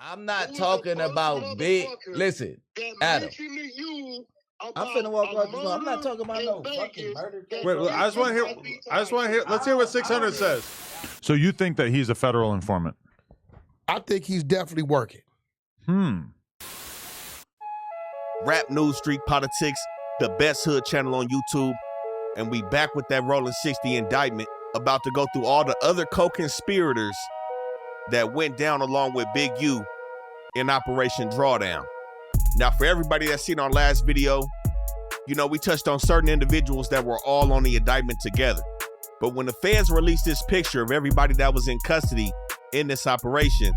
I'm not talking about big. Listen, Adam. I'm finna walk off this. I'm not talking about no fucking murder case. Wait, I just want to hear. Let's hear what 600 says. So you think that he's a federal informant? I think he's definitely working. Rap news, street politics, the best hood channel on YouTube, and we back with that Rollin 60 indictment, about to go through all the other co-conspirators that went down along with Big U in Operation Drawdown. Now, for everybody that's seen our last video, you know, we touched on certain individuals that were all on the indictment together. But when the feds released this picture of everybody that was in custody in this operation,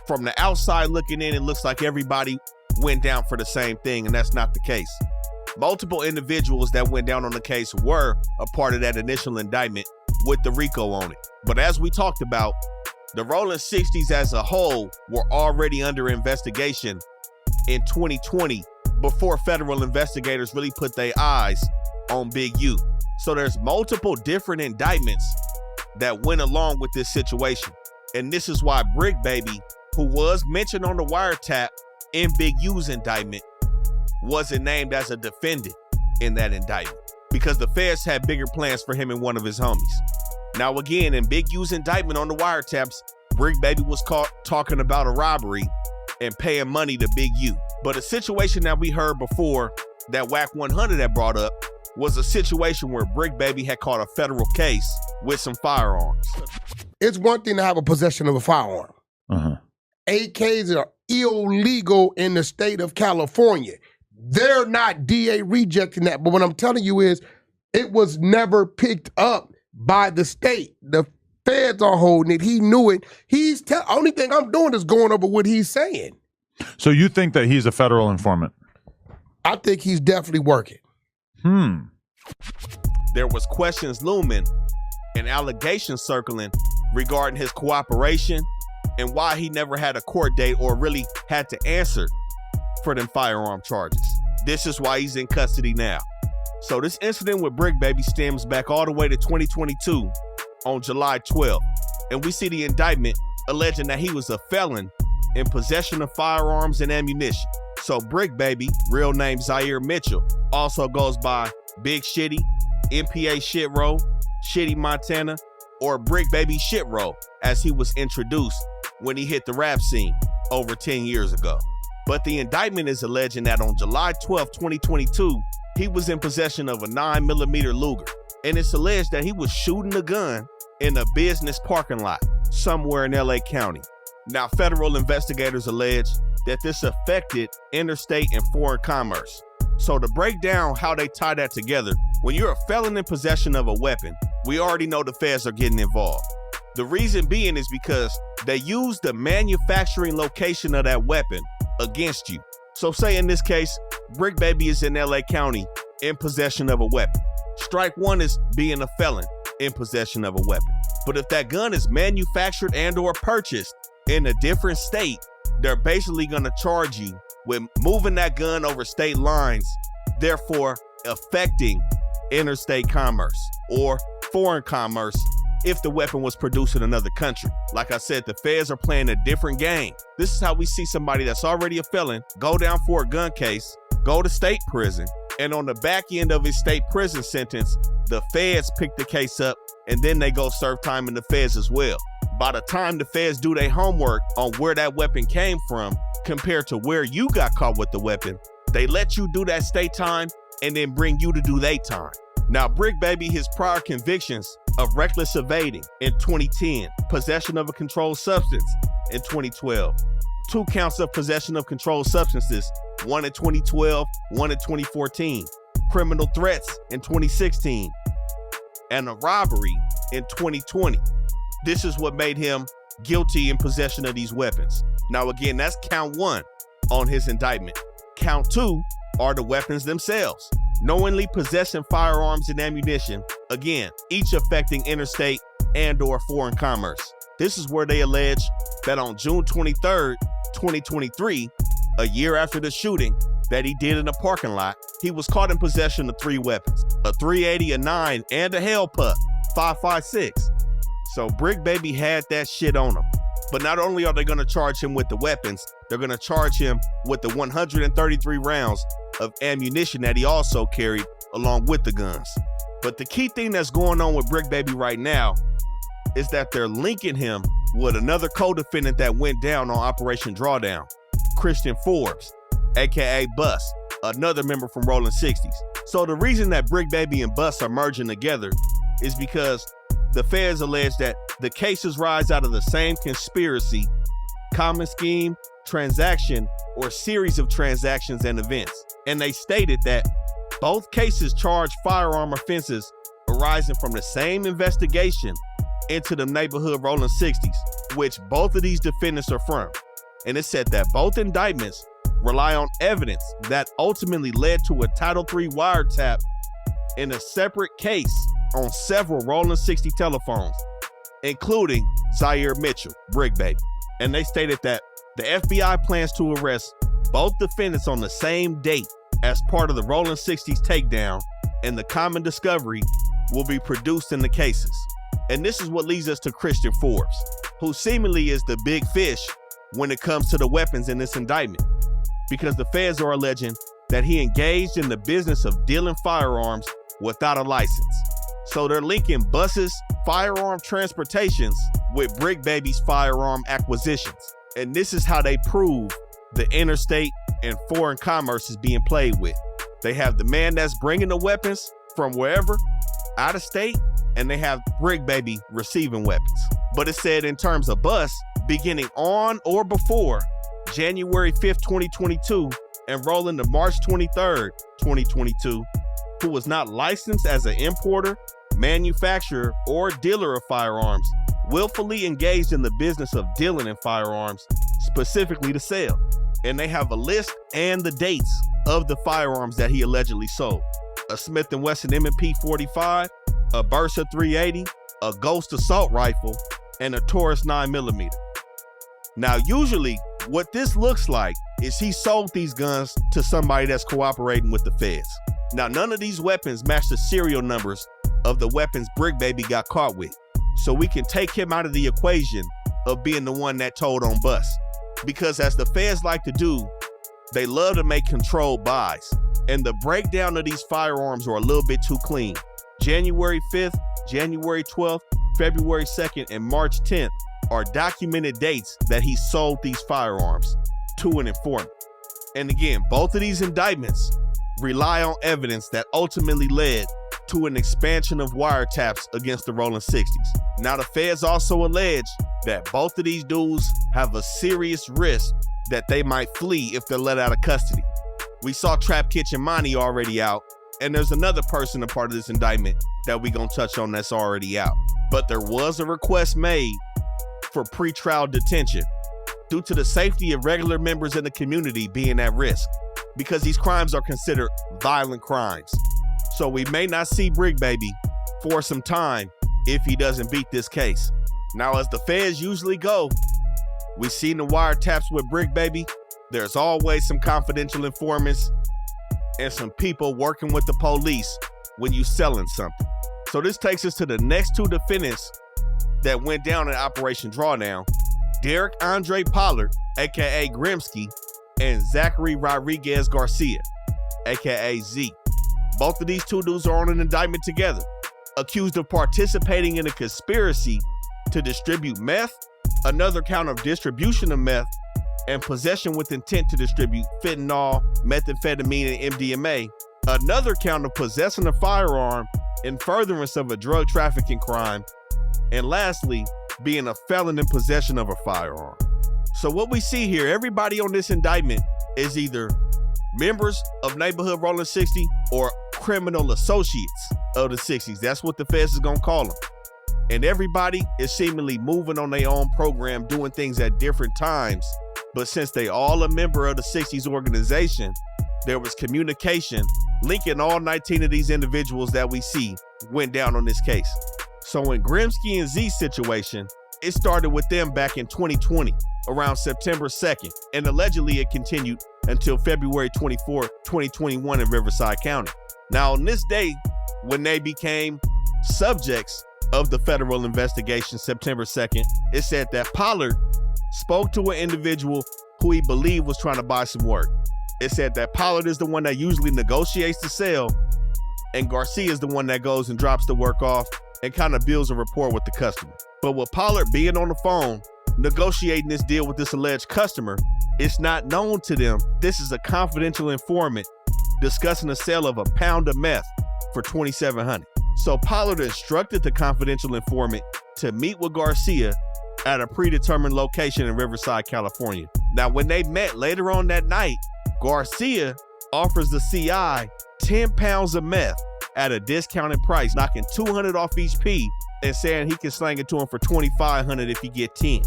from the outside looking in, it looks like everybody went down for the same thing, and that's not the case. Multiple individuals that went down on the case were a part of that initial indictment with the RICO on it. But as we talked about, the Rollin 60s as a whole were already under investigation in 2020 before federal investigators really put their eyes on Big U. So there's multiple different indictments that went along with this situation. And this is why Bricc baby, who was mentioned on the wiretap in Big U's indictment, wasn't named as a defendant in that indictment because the feds had bigger plans for him and one of his homies. Now again, in Big U's indictment on the wiretaps, Bricc baby was caught talking about a robbery and paying money to Big U. But a situation that we heard before that WAC 100 had brought up was a situation where Bricc baby had caught a federal case with some firearms. It's one thing to have a possession of a firearm. AKs are illegal in the state of California. They're not DA rejecting that. But what I'm telling you is it was never picked up by the state. The feds are holding it. He knew it. Only thing I'm doing is going over what he's saying. So you think that he's a federal informant? I think he's definitely working. There was questions looming and allegations circling regarding his cooperation and why he never had a court date or really had to answer for them firearm charges. This is why he's in custody now. So this incident with Bricc baby stems back all the way to 2022 on July 12th. And we see the indictment alleging that he was a felon in possession of firearms and ammunition. So Bricc baby, real name Zaire Mitchell, also goes by Big Shitty, MPA Shitrow, Shitty Montana, or Bricc baby Shitrow, as he was introduced when he hit the rap scene over 10 years ago. But the indictment is alleging that on July 12, 2022, he was in possession of a 9mm Luger. And it's alleged that he was shooting a gun in a business parking lot somewhere in LA County. Now, federal investigators allege that this affected interstate and foreign commerce. So to break down how they tie that together, when you're a felon in possession of a weapon, we already know the feds are getting involved. The reason being is because they use the manufacturing location of that weapon against you. So say in this case, Bricc baby is in LA County in possession of a weapon. Strike one is being a felon in possession of a weapon. But if that gun is manufactured and or purchased in a different state, they're basically gonna charge you with moving that gun over state lines, therefore affecting interstate commerce or foreign commerce if the weapon was produced in another country. Like I said, the feds are playing a different game. This is how we see somebody that's already a felon go down for a gun case, go to state prison, and on the back end of his state prison sentence, the feds pick the case up and then they go serve time in the feds as well. By the time the feds do their homework on where that weapon came from compared to where you got caught with the weapon, they let you do that state time and then bring you to do their time. Now, Bricc baby, his prior convictions of reckless evading in 2010, possession of a controlled substance in 2012, 2 counts of possession of controlled substances, 1 in 2012, 1 in 2014, criminal threats in 2016, and a robbery in 2020. This is what made him guilty in possession of these weapons. Now again, that's count 1 on his indictment. Count 2 are the weapons themselves. Knowingly possessing firearms and ammunition, again, each affecting interstate and or foreign commerce. This is where they allege that on June 23rd, 2023, a year after the shooting that he did in a parking lot, he was caught in possession of 3 weapons, a .380, a 9, and a Hell Pup 5.56. So Bricc baby had that shit on him. But not only are they going to charge him with the weapons, they're going to charge him with the 133 rounds of ammunition that he also carried along with the guns. But the key thing that's going on with Bricc Baby right now is that they're linking him with another co-defendant that went down on Operation Drawdown, Christian Forbes, aka Bus, another member from Rollin 60s. So the reason that Bricc Baby and Bus are merging together is because the feds allege that the cases rise out of the same conspiracy, common scheme, transaction, or series of transactions and events. And they stated that both cases charge firearm offenses arising from the same investigation into the neighborhood Rollin 60s, which both of these defendants are from. And it said that both indictments rely on evidence that ultimately led to a Title III wiretap in a separate case on several Rollin 60 telephones, including Zaire Mitchell, Bricc Baby. And they stated that the FBI plans to arrest both defendants on the same date as part of the Rollin 60s takedown, and the common discovery will be produced in the cases. And this is what leads us to Christian Forbes, who seemingly is the big fish when it comes to the weapons in this indictment, because the feds are alleging that he engaged in the business of dealing firearms without a license. So they're linking Bus's firearm transportations with Bricc Baby's firearm acquisitions. And this is how they prove the interstate and foreign commerce is being played with. They have the man that's bringing the weapons from wherever, out of state, and they have Bricc Baby receiving weapons. But it said in terms of Bus, beginning on or before January 5th, 2022, and rolling to March 23rd, 2022, who was not licensed as an importer, manufacturer, or dealer of firearms, willfully engaged in the business of dealing in firearms, specifically to sell. And they have a list and the dates of the firearms that he allegedly sold: a Smith & Wesson M&P 45, a Bursa 380, a Ghost assault rifle, and a Taurus 9mm. Now, usually what this looks like is he sold these guns to somebody that's cooperating with the feds. Now, none of these weapons match the serial numbers of the weapons Bricc Baby got caught with. So we can take him out of the equation of being the one that told on Bus. Because as the feds like to do, they love to make controlled buys. And the breakdown of these firearms are a little bit too clean. January 5th, January 12th, February 2nd, and March 10th are documented dates that he sold these firearms to an informant. And again, both of these indictments rely on evidence that ultimately led to an expansion of wiretaps against the Rollin 60s. Now, the feds also allege that both of these dudes have a serious risk that they might flee if they're let out of custody. We saw Trap Kitchen Monty already out, and there's another person a part of this indictment that we gonna touch on that's already out. But there was a request made for pretrial detention due to the safety of regular members in the community being at risk, because these crimes are considered violent crimes. So we may not see Bricc Baby for some time if he doesn't beat this case. Now, as the feds usually go, we've seen the wiretaps with Bricc Baby. There's always some confidential informants and some people working with the police when you selling something. So this takes us to the next two defendants that went down in Operation Drawdown: Derrick Andre Pollard, aka Grimsky, and Zachary Rodriguez Garcia, aka Z. Both of these two dudes are on an indictment together, accused of participating in a conspiracy to distribute meth, another count of distribution of meth, and possession with intent to distribute fentanyl, methamphetamine, and MDMA, another count of possessing a firearm in furtherance of a drug trafficking crime, and lastly, being a felon in possession of a firearm. So what we see here, everybody on this indictment is either members of neighborhood Rollin 60 or criminal associates of the 60s. That's what the feds is gonna call them. And everybody is seemingly moving on their own program, doing things at different times. But since they all a member of the 60s organization, there was communication linking all 19 of these individuals that we see went down on this case. So in Grimsky and Z situation, it started with them back in 2020, around September 2nd, and allegedly it continued until February 24th, 2021 in Riverside County. Now, on this day, when they became subjects of the federal investigation, September 2nd, it said that Pollard spoke to an individual who he believed was trying to buy some work. It said that Pollard is the one that usually negotiates the sale, and Garcia is the one that goes and drops the work off and kind of builds a rapport with the customer. But with Pollard being on the phone, negotiating this deal with this alleged customer, it's not known to them this is a confidential informant discussing the sale of a pound of meth for $2,700. So Pollard instructed the confidential informant to meet with Garcia at a predetermined location in Riverside, California. Now, when they met later on that night, Garcia offers the CI 10 pounds of meth at a discounted price, knocking $200 off each P and saying he can slang it to him for $2,500 if he get 10.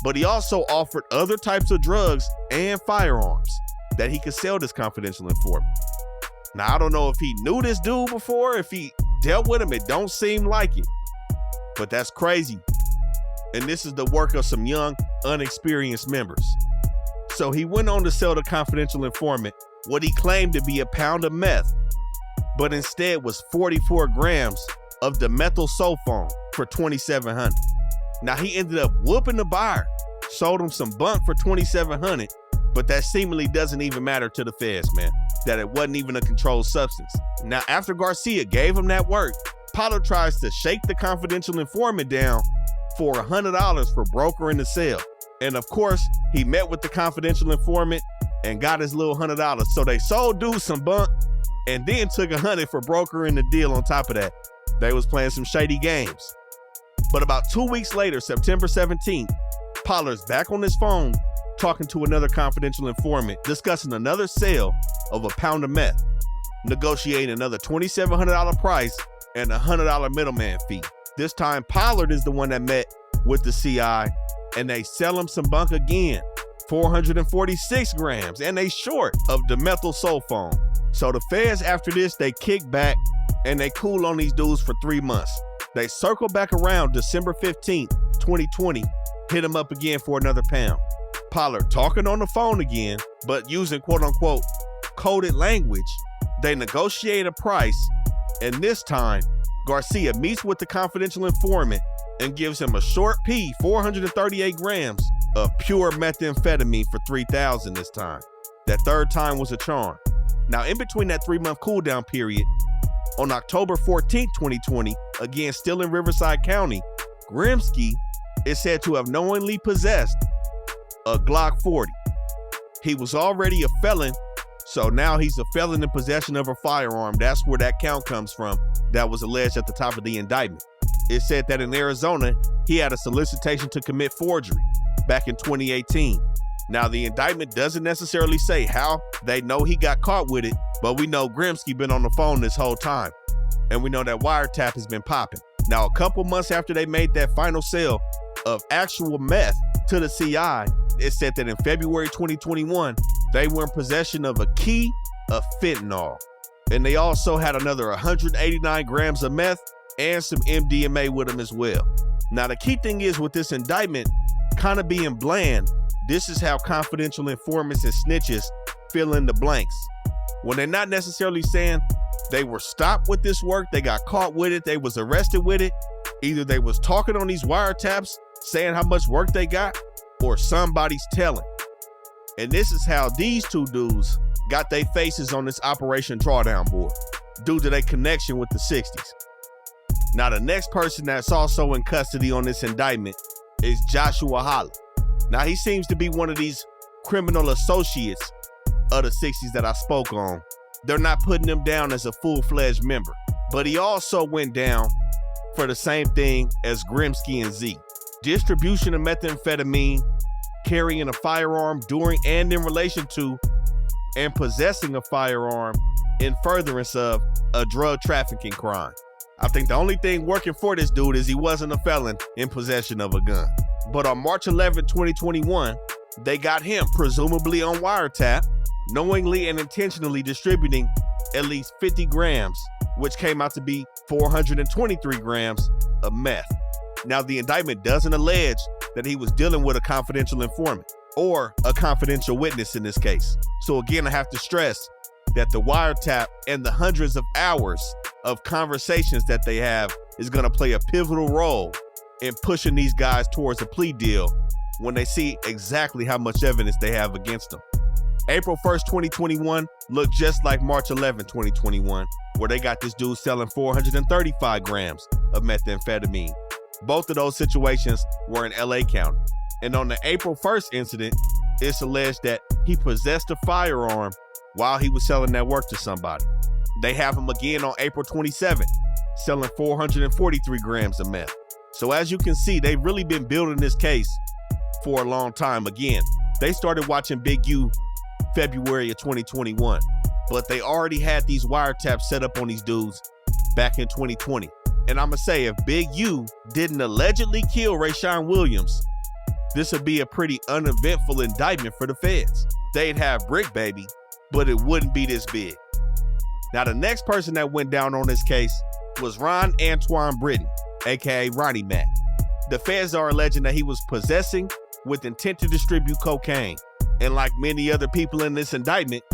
But he also offered other types of drugs and firearms that he could sell this confidential informant. Now, I don't know if he knew this dude before, if he dealt with him. It don't seem like it, but that's crazy. And this is the work of some young, unexperienced members. So he went on to sell the confidential informant what he claimed to be a pound of meth, but instead was 44 grams of dimethyl-sulfone for $2,700. Now, he ended up whooping the buyer, sold him some bunk for $2,700, but that seemingly doesn't even matter to the feds, man, that it wasn't even a controlled substance. Now, after Garcia gave him that work, Pollard tries to shake the confidential informant down for $100 for brokering the sale. And of course, he met with the confidential informant and got his little $100. So they sold dude some bunk and then took $100 for brokering the deal on top of that. They was playing some shady games. But about 2 weeks later, September 17th, Pollard's back on his phone talking to another confidential informant, discussing another sale of a pound of meth, negotiating another $2,700 price and a $100 middleman fee. This time, Pollard is the one that met with the CI, and they sell him some bunk again, 446 grams, and they short of dimethyl-sulfone. So the feds, after this, they kick back and they cool on these dudes for 3 months. They circle back around December 15th, 2020, hit him up again for another pound. Pollard talking on the phone again, but using quote-unquote coded language. They negotiate a price, and this time, Garcia meets with the confidential informant and gives him a short P, 438 grams of pure methamphetamine for $3,000 this time. That third time was a charm. Now, in between that 3-month cool down period, on October 14th, 2020, again, still in Riverside County, Grimsky is said to have knowingly possessed a Glock 40. He was already a felon, so now he's a felon in possession of a firearm. That's where that count comes from that was alleged at the top of the indictment. It said that in Arizona, he had a solicitation to commit forgery back in 2018. Now, the indictment doesn't necessarily say how they know he got caught with it, but we know Grimsky been on the phone this whole time, and we know that wiretap has been popping. Now, a couple months after they made that final sale of actual meth to the CI, it said that in February 2021, they were in possession of a key of fentanyl. And they also had another 189 grams of meth and some MDMA with them as well. Now, the key thing is with this indictment kind of being bland, this is how confidential informants and snitches fill in the blanks. When they're not necessarily saying they were stopped with this work, they got caught with it, they was arrested with it, either they was talking on these wiretaps, saying how much work they got, or somebody's telling. And this is how these two dudes got their faces on this Operation Drawdown board, due to their connection with the 60s. Now, the next person that's also in custody on this indictment is Joshua Hala. Now, he seems to be one of these criminal associates of the 60s that I spoke on. They're not putting him down as a full-fledged member, but he also went down for the same thing as Grimsky and Z. Distribution of methamphetamine, carrying a firearm during and in relation to, and possessing a firearm in furtherance of a drug trafficking crime. I think the only thing working for this dude is he wasn't a felon in possession of a gun. But on March 11, 2021, they got him, presumably on wiretap, knowingly and intentionally distributing at least 50 grams, which came out to be 423 grams of meth. Now, the indictment doesn't allege that he was dealing with a confidential informant or a confidential witness in this case. So again, I have to stress that the wiretap and the hundreds of hours of conversations that they have is going to play a pivotal role in pushing these guys towards a plea deal when they see exactly how much evidence they have against them. April 1st, 2021 looked just like March 11, 2021, where they got this dude selling 435 grams of methamphetamine. Both of those situations were in LA County. And on the April 1st incident, it's alleged that he possessed a firearm while he was selling that work to somebody. They have him again on April 27th, selling 443 grams of meth. So as you can see, they've really been building this case for a long time. Again, they started watching Big U February of 2021, but they already had these wiretaps set up on these dudes back in 2020. And I'm gonna say, if Big U didn't allegedly kill Rayshawn Williams, this would be a pretty uneventful indictment for the feds. They'd have Bricc, baby, but it wouldn't be this big. Now, the next person that went down on this case was Ron Antoine Britten, aka Ronnie Mac. The feds are alleging that he was possessing with intent to distribute cocaine. And like many other people in this indictment,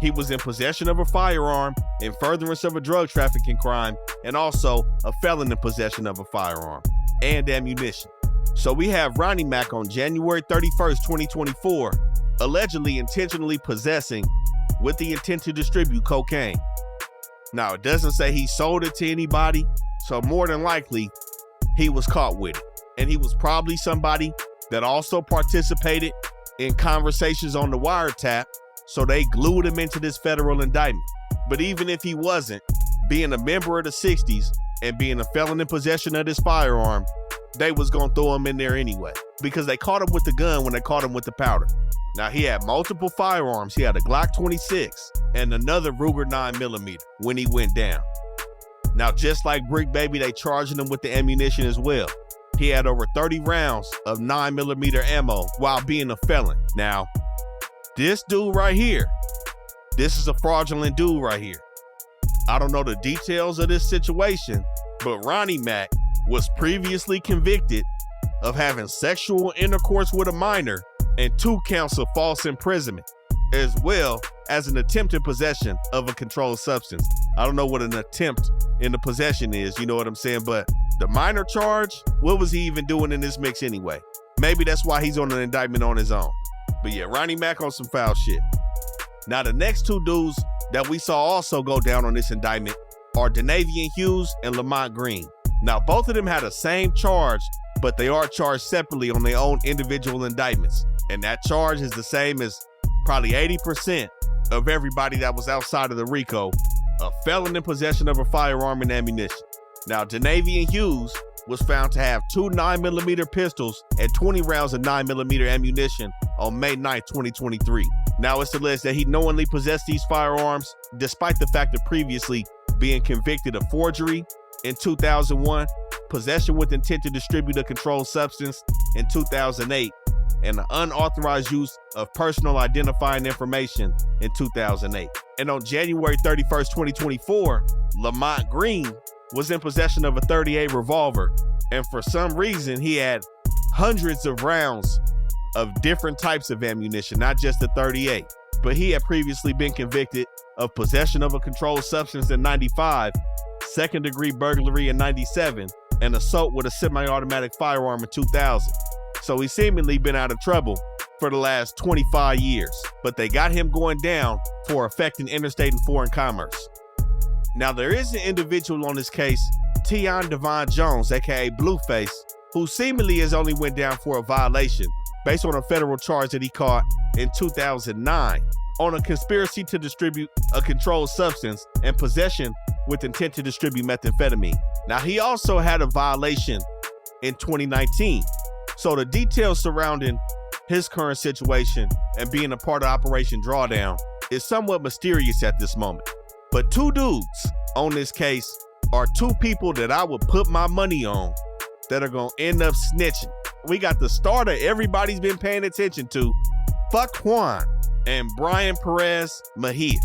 he was in possession of a firearm, in furtherance of a drug trafficking crime, and also a felon in possession of a firearm and ammunition. So we have Ronnie Mac on January 31st, 2024, allegedly intentionally possessing with the intent to distribute cocaine. Now, it doesn't say he sold it to anybody, so more than likely, he was caught with it. And he was probably somebody that also participated in conversations on the wiretap, so they glued him into this federal indictment. But even if he wasn't, being a member of the 60s and being a felon in possession of this firearm, they was gonna throw him in there anyway, because they caught him with the gun when they caught him with the powder. Now, he had multiple firearms. He had a Glock 26 and another Ruger 9mm when he went down. Now, just like Bricc, baby, they charging him with the ammunition as well. He had over 30 rounds of 9mm ammo while being a felon. Now, this dude right here, this is a fraudulent dude right here. I don't know the details of this situation, but Ronnie Mac was previously convicted of having sexual intercourse with a minor and 2 counts of false imprisonment, as well as an attempted possession of a controlled substance. I don't know what an attempt in the possession is, you know what I'm saying? But the minor charge, what was he even doing in this mix anyway? Maybe that's why he's on an indictment on his own. But yeah, Ronnie Mac on some foul shit. Now, the next 2 dudes that we saw also go down on this indictment are Danavian Hughes and Lamont Green. Now, both of them had the same charge, but they are charged separately on their own individual indictments. And that charge is the same as probably 80% of everybody that was outside of the RICO, a felon in possession of a firearm and ammunition. Now, Danavian Hughes was found to have 2 9mm pistols and 20 rounds of 9mm ammunition on May 9th, 2023. Now, it's alleged that he knowingly possessed these firearms, despite the fact of previously being convicted of forgery in 2001, possession with intent to distribute a controlled substance in 2008, and the unauthorized use of personal identifying information in 2008. And on January 31st, 2024, Lamont Green was in possession of a .38 revolver, and for some reason he had hundreds of rounds of different types of ammunition, not just the .38. But he had previously been convicted of possession of a controlled substance in 95, second-degree burglary in 97, and assault with a semi-automatic firearm in 2000. So he's seemingly been out of trouble for the last 25 years, but they got him going down for affecting interstate and foreign commerce. Now, there is an individual on this case, Tiyon Devon Jones, aka Blueface, who seemingly has only went down for a violation based on a federal charge that he caught in 2009 on a conspiracy to distribute a controlled substance and possession with intent to distribute methamphetamine. Now, he also had a violation in 2019. So the details surrounding his current situation and being a part of Operation Drawdown is somewhat mysterious at this moment. But 2 dudes on this case are 2 people that I would put my money on that are gonna end up snitching. We got the starter everybody's been paying attention to, Fuck Juan, and Brian Perez Mejia.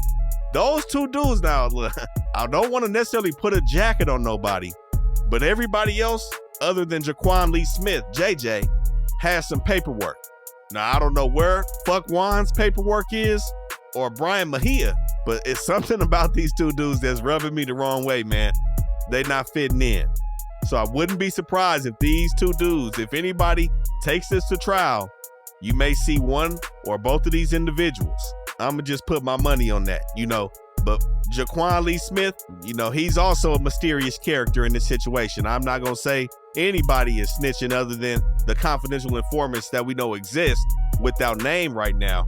Those 2 dudes now, I don't want to necessarily put a jacket on nobody, but everybody else other than Jaquan Lee Smith, JJ, has some paperwork. Now, I don't know where Fuck Juan's paperwork is or Brian Mejia, but it's something about these 2 dudes that's rubbing me the wrong way, man. They not fitting in. So I wouldn't be surprised if these two dudes, if anybody takes this to trial, you may see one or both of these individuals. I'm going to just put my money on that, But Jaquan Lee Smith, he's also a mysterious character in this situation. I'm not going to say anybody is snitching other than the confidential informants that we know exist without name right now.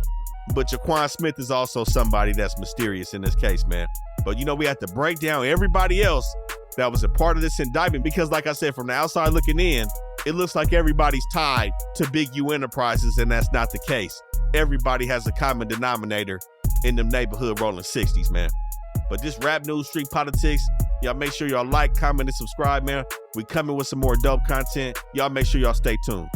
But Jaquan Smith is also somebody that's mysterious in this case, man. But, we have to break down everybody else that was a part of this indictment because, like I said, from the outside looking in, it looks like everybody's tied to Big U Enterprises, and that's not the case. Everybody has a common denominator in them neighborhood rolling 60s, man. But this rap news, street politics, y'all make sure y'all like, comment, and subscribe, man. We coming with some more dope content. Y'all make sure y'all stay tuned.